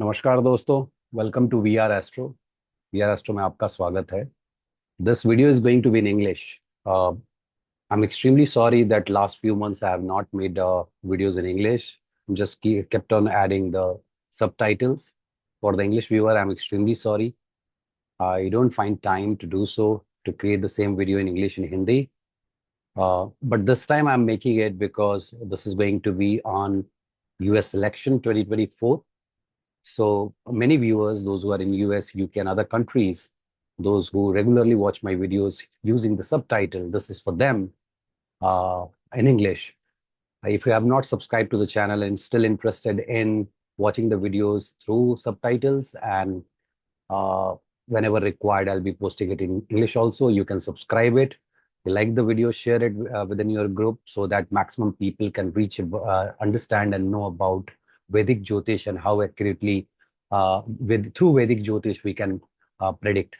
नमस्कार दोस्तों, welcome to we are Astro में आपका स्वागत है। This video is going to be in English. I am extremely sorry that last few months I have not made videos in English. Just kept on adding the subtitles for the English viewer. I'm extremely sorry. I don't find time to do so, to create the same video in English and Hindi. But this time I'm making it because this is going to be on US election 2024. So many viewers, those who are in US, UK, and other countries, those who regularly watch my videos using the subtitle, this is for them in English. If you have not subscribed to the channel and still interested in watching the videos through subtitles, and uh, whenever required, I'll be posting it in English also. You can subscribe it. You like the video, share it within your group so that maximum people can reach, understand and know about Vedic Jyotish and how accurately through Vedic Jyotish we can predict.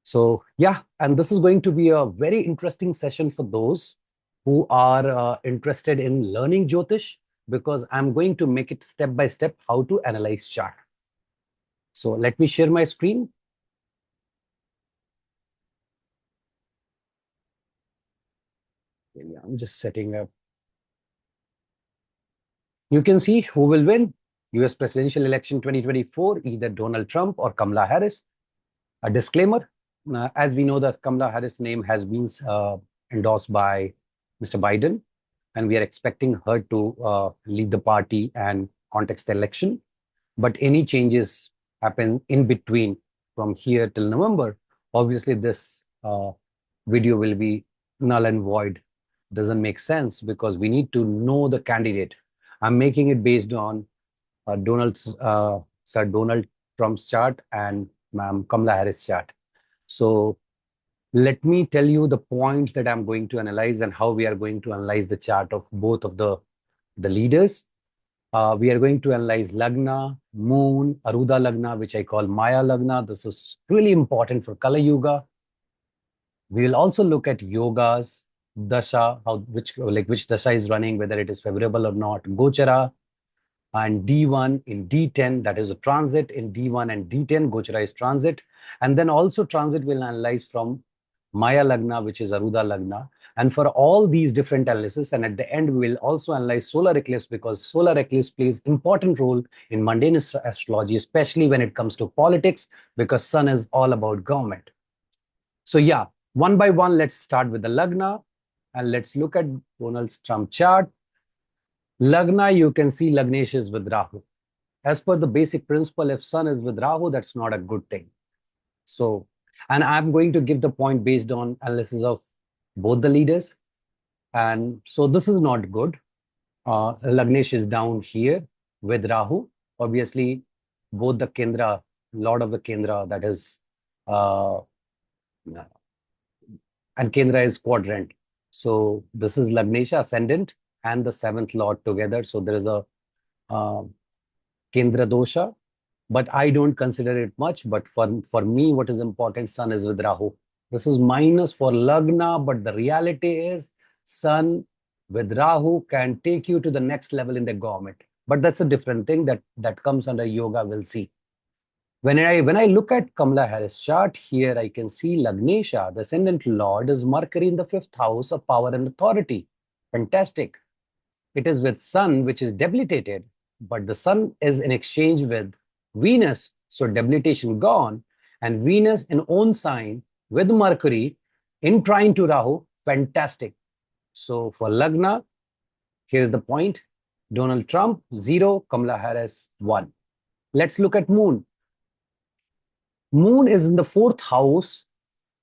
So yeah, and this is going to be a very interesting session for those who are interested in learning Jyotish, because I'm going to make it step by step how to analyze chart. So let me share my screen. I'm just setting up. You can see who will win US presidential election 2024, either Donald Trump or Kamala Harris. A disclaimer, as we know that Kamala Harris' name has been endorsed by Mr. Biden, and we are expecting her to lead the party and contest the election. But any changes happen in between from here till November, obviously this video will be null and void. Doesn't make sense because we need to know the candidate. I'm making it based on Sir Donald Trump's chart and Ma'am Kamala Harris chart. So let me tell you the points that I'm going to analyze and how we are going to analyze the chart of both of the leaders. We are going to analyze Lagna, Moon, Arudha Lagna, which I call Maya Lagna. This is really important for Kala Yuga. We will also look at yogas, Dasha, which Dasha is running, whether it is favorable or not, Gochara, and D1 in D10, that is a transit in D1 and D10, Gochara is transit. And then also transit will analyze from Maya Lagna, which is Arudha Lagna. And for all these different analysis, and at the end, we will also analyze solar eclipse, because solar eclipse plays important role in mundane astrology, especially when it comes to politics, because sun is all about government. So yeah, one by one, let's start with the Lagna, and let's look at Donald Trump chart. Lagna, you can see Lagnesh is with Rahu. As per the basic principle, if sun is with Rahu, that's not a good thing. So, and I'm going to give the point based on analysis of both the leaders. And so this is not good. Lagnesh is down here with Rahu. Obviously, both the Kendra, Lord of the Kendra, that is, and Kendra is quadrant. So this is Lagnesha ascendant and the seventh Lord together. So there is a Kendra dosha, but I don't consider it much. But for me, what is important, sun is with Rahu. This is minus for Lagna, but the reality is sun with Rahu can take you to the next level in the government. But that's a different thing that comes under yoga, we'll see. When I look at Kamala Harris chart, here I can see Lagnesha, the ascendant lord, is Mercury in the fifth house of power and authority. Fantastic. It is with sun, which is debilitated, but the sun is in exchange with Venus, so debilitation gone, and Venus in own sign with Mercury in trine to Rahu, fantastic. So for Lagna, here's the point. Donald Trump, 0, Kamala Harris, 1. Let's look at Moon. Moon is in the fourth house,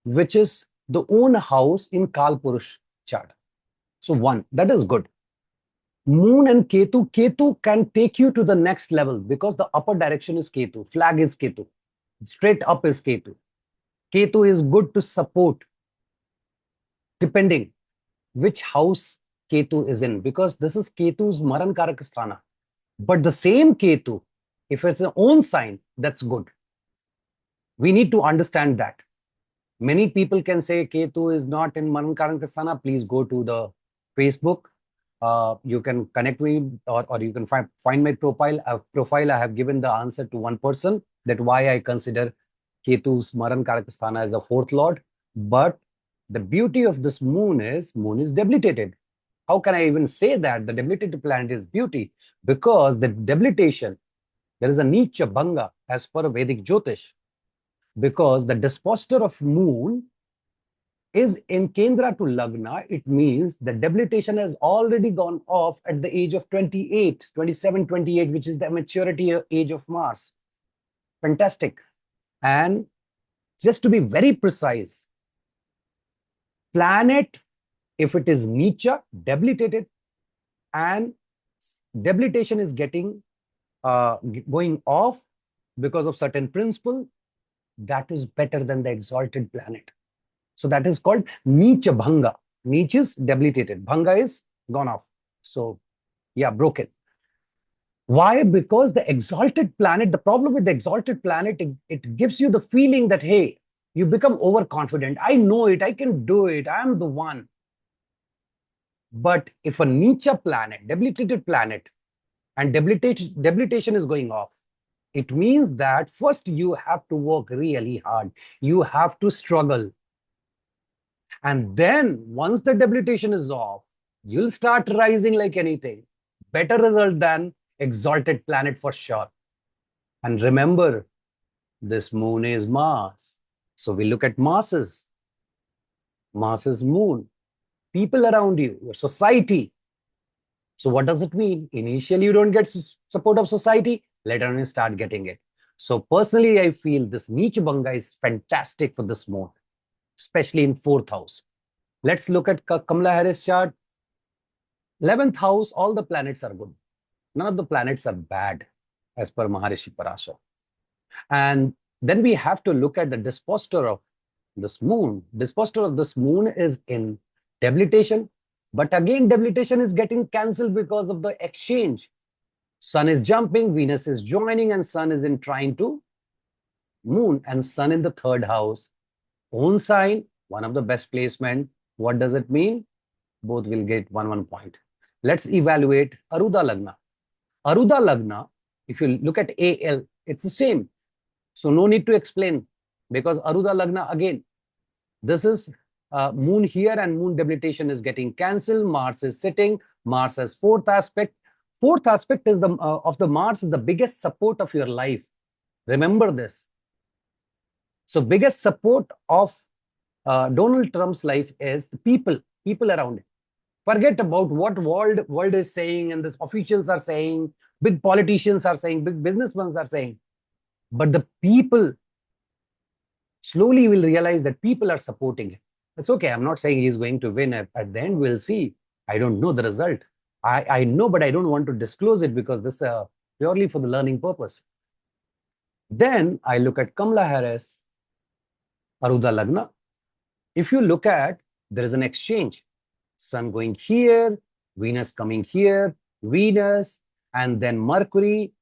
which is the own house in Kal Purush chart. So 1, that is good. Moon and Ketu can take you to the next level because the upper direction is Ketu, flag is Ketu, straight up is Ketu. Ketu is good to support, depending which house Ketu is in, because this is Ketu's Maran Karakasthana. But the same Ketu, if it's an own sign, that's good. We need to understand that. Many people can say Ketu is not in Maran Karakasthana. Please go to the Facebook You can connect me, or you can find my profile. I have given the answer to one person, that why I consider Ketu's Maran Karakasthana as the fourth lord. But the beauty of this moon is debilitated. How can I even say that the debilitated planet is beauty? Because the debilitation, there is a Nicha Bhanga as per Vedic Jyotish. Because the disposter of moon is in Kendra to Lagna, it means the debilitation has already gone off at the age of 28, 27, 28, which is the maturity age of Mars. Fantastic. And just to be very precise, planet, if it is Nicha, debilitated, and debilitation is getting going off because of certain principle, that is better than the exalted planet. So that is called Nicha Bhanga. Nicha is debilitated. Bhanga is gone off. So yeah, broken. Why? Because the exalted planet, the problem with the exalted planet, it gives you the feeling that, hey, you become overconfident. I know it. I can do it. I am the one. But if a Nicha planet, debilitated planet, and debilitation is going off, it means that first you have to work really hard. You have to struggle. And then once the debilitation is off, you'll start rising like anything. Better result than exalted planet for sure. And remember, this moon is Mars. So we look at masses. Mars is moon. People around you, your society. So what does it mean? Initially, you don't get support of society. Later on, you start getting it. So personally, I feel this Neech Bhanga is fantastic for this moon, especially in 4th house. Let's look at Kamala Harris chart. 11th house, all the planets are good. None of the planets are bad, as per Maharishi Parashar. And then we have to look at the disposter of this moon. Disposter of this moon is in debilitation. But again, debilitation is getting cancelled because of the exchange. Sun is jumping, Venus is joining, and Sun is in trine to moon, and Sun in the 3rd house. Own sign, one of the best placement. What does it mean? Both will get 1 point. Let's evaluate Arudha Lagna. Arudha Lagna, if you look at AL, it's the same. So no need to explain, because Arudha Lagna, again, this is moon here, and moon debilitation is getting cancelled. Mars is sitting. Mars has 4th aspect. 4th aspect is of the Mars is the biggest support of your life. Remember this. So biggest support of Donald Trump's life is the people around him. Forget about what world is saying and the officials are saying, big politicians are saying, big businessmen are saying. But the people slowly will realize that people are supporting him. It's okay. I'm not saying he's going to win at the end. We'll see. I don't know the result. I know, but I don't want to disclose it because this is purely for the learning purpose. Then I look at Kamala Harris, Arudha Lagna. If you look at, there is an exchange. Sun going here, Venus coming here, Venus, and then Mercury.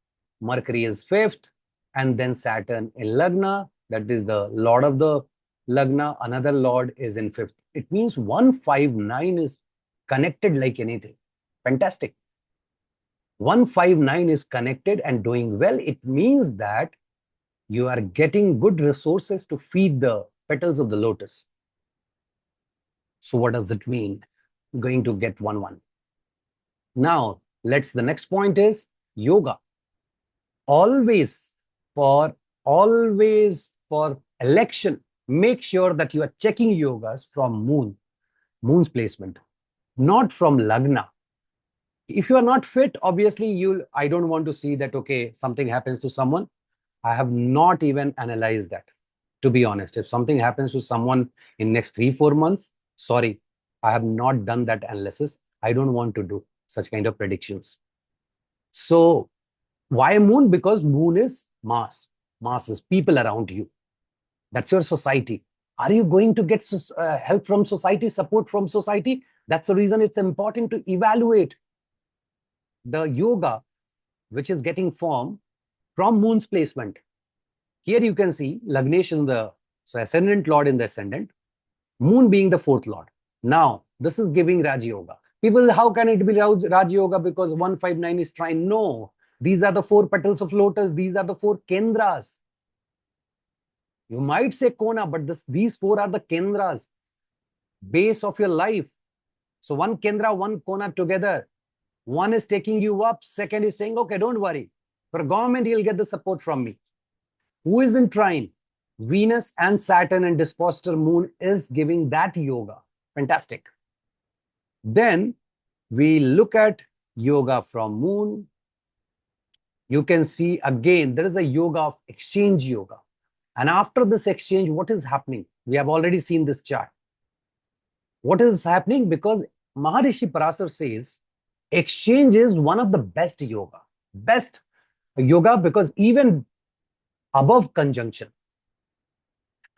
Mercury is 5th, and then Saturn in Lagna. That is the lord of the Lagna. Another lord is in 5th. It means 159 is connected like anything. Fantastic. 159 is connected and doing well. It means that you are getting good resources to feed the petals of the lotus. So what does it mean? Going to get 1-1. Now, the next point is yoga. Always for election, make sure that you are checking yogas from moon's placement, not from Lagna. If you are not fit, obviously I don't want to see that, okay, something happens to someone. I have not even analyzed that, to be honest. If something happens to someone in next 3-4 months, sorry, I have not done that analysis. I don't want to do such kind of predictions. So why moon? Because moon is Mars. Mars is people around you. That's your society. Are you going to get help from society, support from society? That's the reason it's important to evaluate the yoga which is getting formed from moon's placement. Here you can see Lagnesh in the ascendant lord in the ascendant, moon being the 4th lord. Now, this is giving Raj Yoga. People, how can it be Raj Yoga? Because 159 is trine. No, these are the 4 petals of lotus. These are the 4 kendras. You might say Kona, but these 4 are the kendras, base of your life. So one kendra, one Kona together. One is taking you up. Second is saying, okay, don't worry. For government, you'll get the support from me. Who is in trine? Venus and Saturn and disposter moon is giving that yoga. Fantastic. Then we look at yoga from moon. You can see again, there is a yoga of exchange yoga. And after this exchange, what is happening? We have already seen this chart. What is happening? Because Maharishi Parasar says, exchange is one of the best yoga. Best yoga because even above conjunction.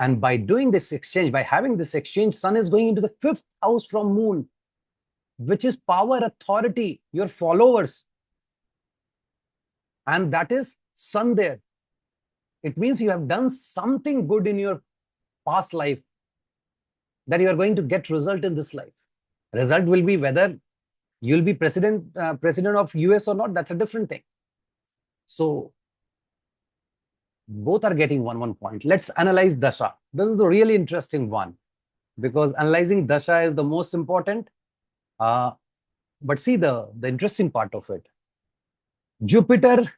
And by doing this exchange, by having this exchange, sun is going into the 5th house from moon, which is power, authority, your followers. And that is sun there. It means you have done something good in your past life that you are going to get result in this life. Result will be whether you'll be president of US or not. That's a different thing. So both are getting one point. Let's analyze Dasha. This is a really interesting one because analyzing Dasha is the most important. But see the interesting part of it. Jupiter,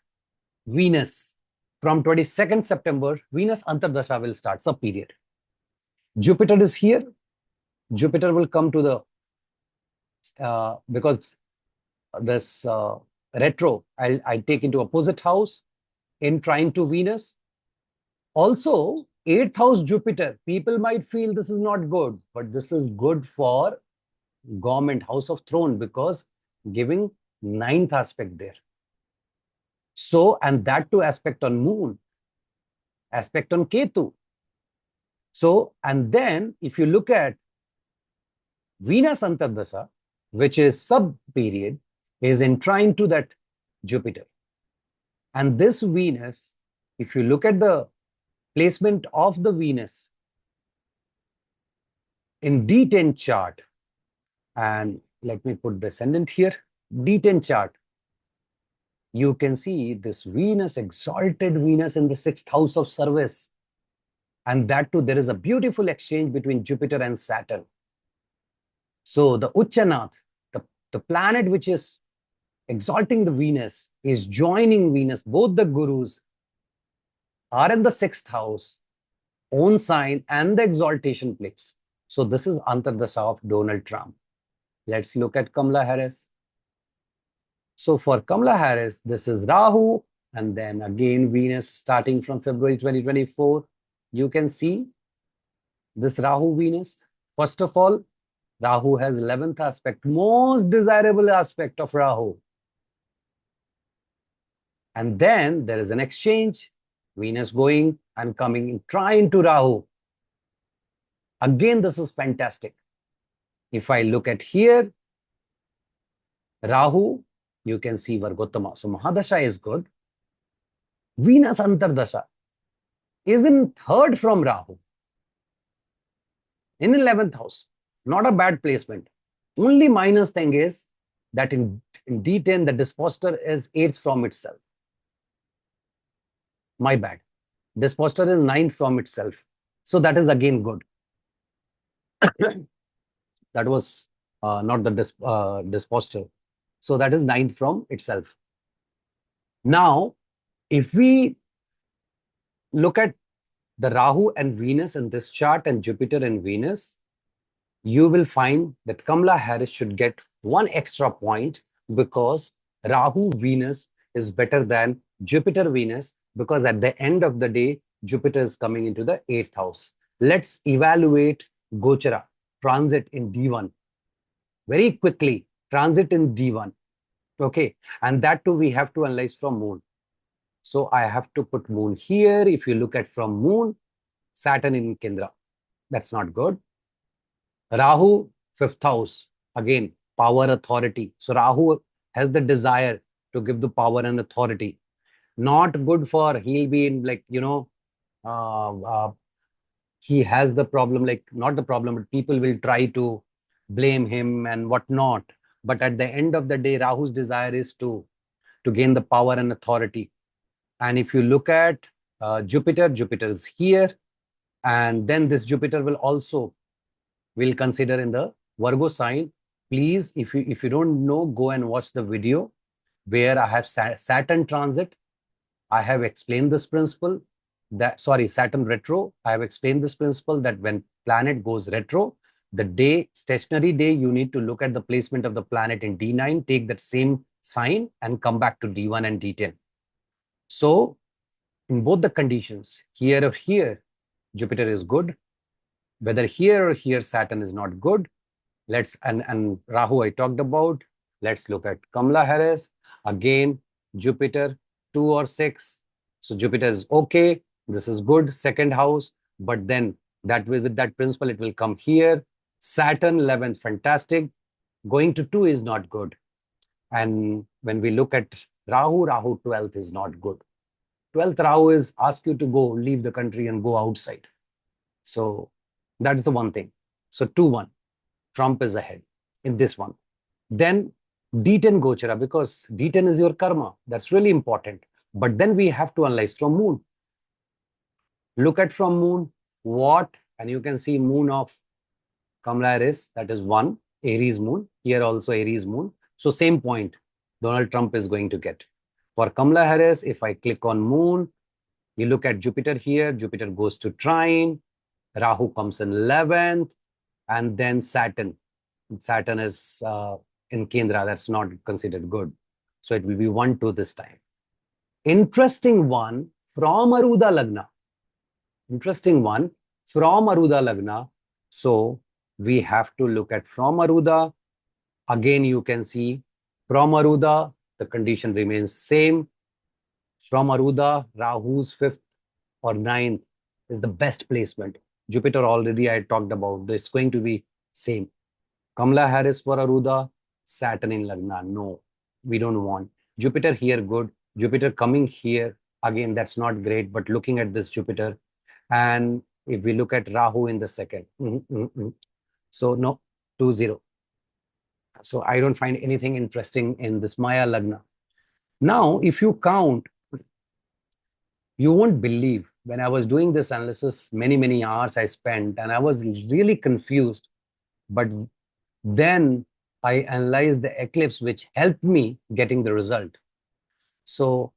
Venus. From 22nd September, Venus Antardasha will start, sub-period. Jupiter is here. Jupiter will come to the, because this retro, I take into opposite house in trine to Venus. Also, 8th house Jupiter, people might feel this is not good, but this is good for government, house of throne, because giving 9th aspect there. So, and that too aspect on moon, aspect on Ketu. So, and then if you look at Venus Antardasha, which is sub-period, is in trine to that Jupiter. And this Venus, if you look at the placement of the Venus in D10 chart, and let me put the ascendant here, D10 chart, you can see this Venus, exalted Venus in the 6th house of service. And that too, there is a beautiful exchange between Jupiter and Saturn. So the Uchanath, the planet which is exalting the Venus, is joining Venus. Both the gurus are in the 6th house, own sign, and the exaltation place. So this is Antardasha of Donald Trump. Let's look at Kamala Harris. So for Kamala Harris, this is Rahu, and then again Venus starting from February 2024. You can see this Rahu Venus. First of all, Rahu has 11th aspect, most desirable aspect of Rahu. And then there is an exchange, Venus going and coming in trine to Rahu. Again, this is fantastic. If I look at here, Rahu, you can see Vargottama. So Mahadasha is good. Venus Antardasha is in 3rd from Rahu, in 11th house. Not a bad placement. Only minus thing is that in D10, the disposter is 8th from itself. My bad. Disposter is 9th from itself. So that is again good. That was not the disposter. So that is 9th from itself. Now, if we look at the Rahu and Venus in this chart and Jupiter and Venus, you will find that Kamala Harris should get 1 extra point because Rahu Venus is better than Jupiter Venus, because at the end of the day, Jupiter is coming into the 8th house. Let's evaluate Gochara, transit in D1. Very quickly, transit in D1. Okay, and that too we have to analyze from moon. So I have to put moon here. If you look at from moon, Saturn in Kendra. That's not good. Rahu, 5th house. Again, power, authority. So Rahu has the desire to give the power and authority. Not good for, he'll be in like, he has the problem, like not the problem, but people will try to blame him and whatnot. But at the end of the day, Rahu's desire is to gain the power and authority. And if you look at Jupiter, Jupiter is here. And then this Jupiter will consider in the Virgo sign. Please, if you don't know, go and watch the video where I have Saturn transit. I have explained this principle Saturn retro. I have explained this principle that when planet goes retro, the stationary day, you need to look at the placement of the planet in D9, take that same sign and come back to D1 and D10. So in both the conditions, here or here, Jupiter is good. Whether here or here, Saturn is not good. And Rahu I talked about. Let's look at Kamala Harris. Again, Jupiter 2 or 6. So Jupiter is okay. This is good, second house. But then with that principle, it will come here. Saturn 11th, fantastic. Going to 2 is not good. And when we look at Rahu 12th is not good. 12th Rahu is ask you to go, leave the country and go outside. So that's the one thing. So 2-1, Trump is ahead in this one. Then D10 Gochara, because D10 is your karma. That's really important. But then we have to analyze from moon. Look at from moon, what? And you can see moon of Kamala Harris, that is 1, Aries moon. Here also Aries moon. So same point Donald Trump is going to get. For Kamala Harris, if I click on moon, you look at Jupiter here, Jupiter goes to trine, Rahu comes in 11th, and then Saturn. Saturn is in Kendra, that's not considered good. So it will be 1-2 this time. Interesting one from Arudha Lagna. Interesting one from Arudha Lagna. So we have to look at from Arudha. Again, you can see from Arudha, the condition remains same. From Arudha, Rahu's 5th or 9th is the best placement. Jupiter already I talked about. It's going to be same. Kamala Harris for Arudha, Saturn in Lagna. No, we don't want. Jupiter here good. Jupiter coming here. Again, that's not great. But looking at this Jupiter, and if we look at Rahu in the second. So no, 2-0. So I don't find anything interesting in this Maya Lagna. Now, if you count, you won't believe when I was doing this analysis, many hours I spent, and I was really confused. But then I analyzed the eclipse, which helped me getting the result. So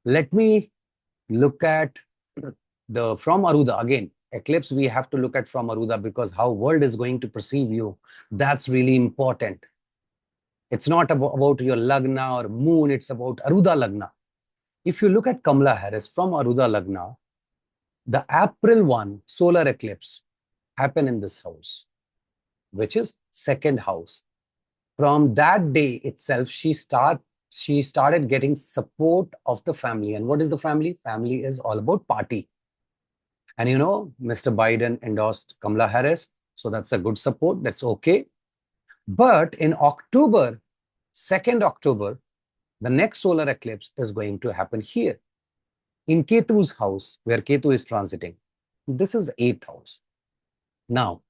let me look at the from Arudha again. Eclipse, we have to look at from Arudha because how world is going to perceive you. That's really important. It's not about your Lagna or moon. It's about Arudha Lagna. If you look at Kamala Harris from Arudha Lagna, the April 1 solar eclipse happened in this house, which is second house. From that day itself, she started getting support of the family. And what is the family? Family is all about party. And you know, Mr. Biden endorsed Kamala Harris. So that's a good support. That's okay. But in October, 2nd October, the next solar eclipse is going to happen here in Ketu's house, where Ketu is transiting. This is 8th house. Now,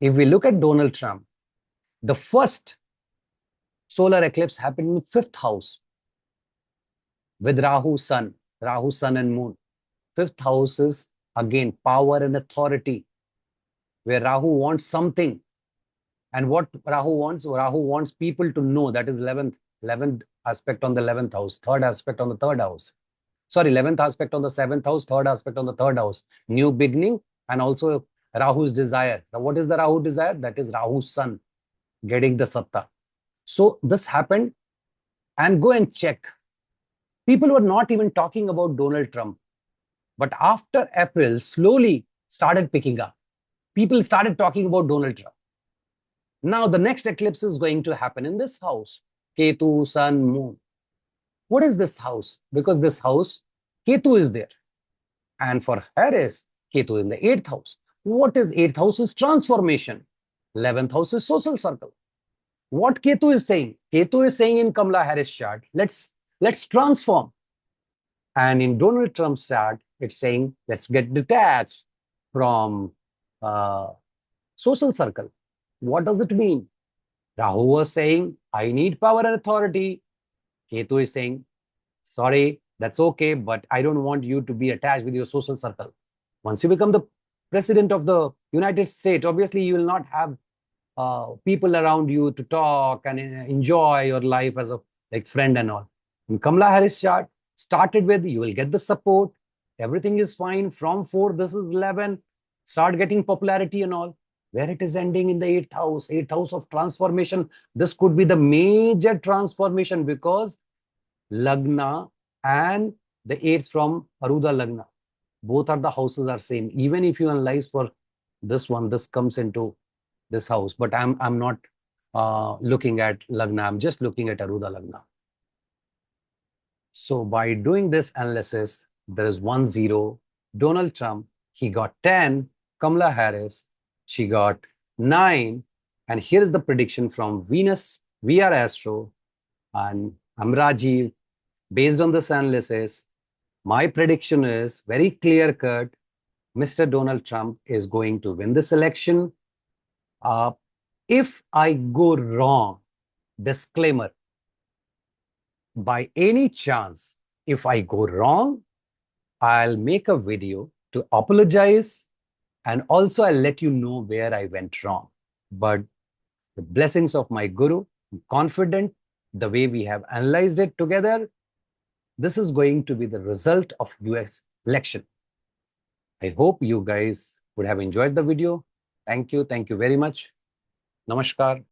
if we look at Donald Trump, the first solar eclipse happened in 5th house with Rahu, Sun and Moon. 5th house is again power and authority, where Rahu wants something. And what Rahu wants people to know. That is 11th aspect on the 11th house, 3rd aspect on the 3rd house. Sorry, 11th aspect on the 7th house, 3rd aspect on the 3rd house. New beginning, and also Rahu's desire. Now, what is the Rahu desire? That is Rahu's Sun getting the satta. So this happened, and go and check. People were not even talking about Donald Trump. But after April, slowly started picking up. People started talking about Donald Trump. Now, the next eclipse is going to happen in this house. Ketu, Sun, Moon. What is this house? Because this house, Ketu is there. And for Harris, Ketu in the 8th house. What is 8th house? Is transformation. 11th house is social circle. What Ketu is saying? Ketu is saying in Kamala Harris chart, let's transform. And in Donald Trump's chart, it's saying, let's get detached from social circle. What does it mean? Rahu was saying, I need power and authority. Ketu is saying, sorry, that's okay, but I don't want you to be attached with your social circle. Once you become the president of the United States, obviously you will not have people around you to talk and enjoy your life as a like friend and all. In Kamala Harris chart, started with you will get the support, everything is fine. From 4, this is 11, start getting popularity and all. Where it is ending in the 8th house of transformation. This could be the major transformation because Lagna and the 8th from Arudha Lagna, both are the houses are same. Even if you analyze for this one, this comes into this house, but I'm not looking at Lagna. I'm just looking at Arudha Lagna. So by doing this analysis, there is 1 0. Donald Trump, he got 10. Kamala Harris, she got 9. And here's the prediction from Venus. We are Astro. And I'm Rajiv. Based on this analysis, my prediction is very clear cut. Mr. Donald Trump is going to win this election. If I go wrong, disclaimer, by any chance, if I go wrong, I'll make a video to apologize and also I'll let you know where I went wrong. But the blessings of my guru, I'm confident the way we have analyzed it together, this is going to be the result of US election. I hope you guys would have enjoyed the video. Thank you. Thank you very much. Namaskar.